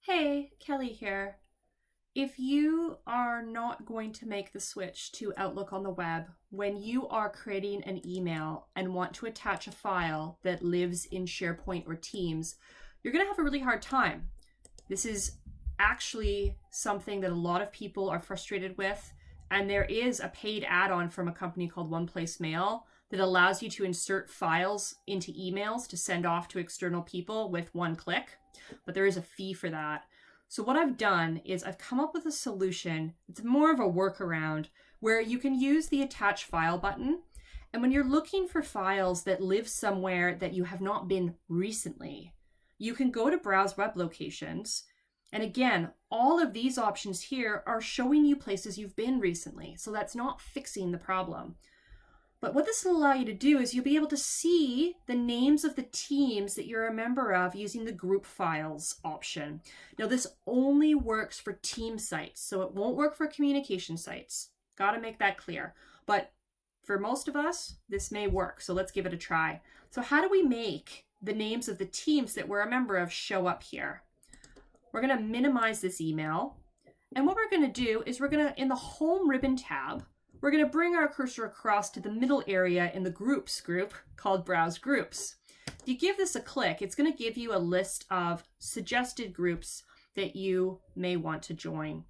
Hey, Kelly here. If you are not going to make the switch to Outlook on the web, when you are creating an email and want to attach a file that lives in SharePoint or Teams, you're going to have a really hard time. This is actually something that a lot of people are frustrated with, and there is a paid add-on from a company called One Place Mail that allows you to insert files into emails to send off to external people with one click, but there is a fee for that. So what I've done is I've come up with a solution. It's more of a workaround where you can use the attach file button. And when you're looking for files that live somewhere that you have not been recently, you can go to Browse Web Locations. And again, all of these options here are showing you places you've been recently. So that's not fixing the problem. But what this will allow you to do is you'll be able to see the names of the teams that you're a member of using the group files option. Now this only works for team sites, so it won't work for communication sites. Got to make that clear. But for most of us, this may work, so let's give it a try. So how do we make the names of the teams that we're a member of show up here? We're going to minimize this email. And what we're going to do is we're going to, in the Home ribbon tab, we're going to bring our cursor across to the middle area in the Groups group called Browse Groups. If you give this a click, it's going to give you a list of suggested groups that you may want to join.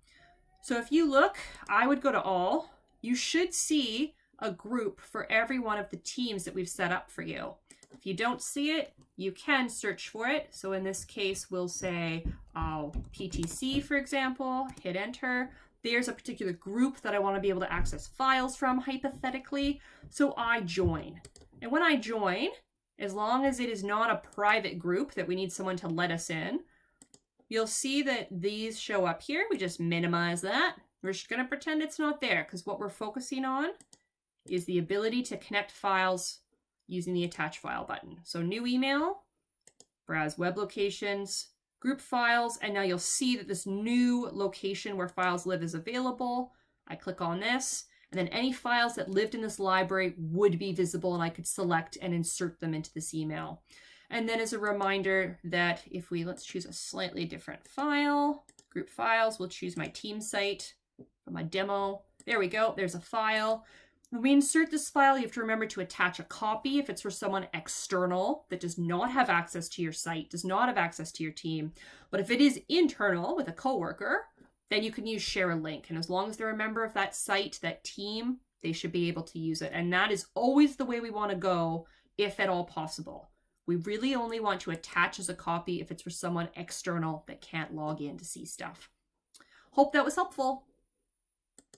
So if you look, I would go to All. You should see a group for every one of the teams that we've set up for you. If you don't see it, you can search for it. So in this case, we'll say PTC, for example, hit enter. There's a particular group that I want to be able to access files from, hypothetically. So I join. And when I join, as long as it is not a private group that we need someone to let us in, you'll see that these show up here. We just minimize that. We're just going to pretend it's not there because what we're focusing on is the ability to connect files using the attach file button. So new email, browse web locations, group files, and now you'll see that this new location where files live is available. I click on this, and then any files that lived in this library would be visible, and I could select and insert them into this email. And then as a reminder that if let's choose a slightly different file, group files, we'll choose my team site for my demo. There we go, there's a file. When we insert this file, you have to remember to attach a copy if it's for someone external that does not have access to your site, does not have access to your team. But if it is internal with a coworker, then you can use share a link. And as long as they're a member of that site, that team, they should be able to use it. And that is always the way we want to go, if at all possible. We really only want to attach as a copy if it's for someone external that can't log in to see stuff. Hope that was helpful.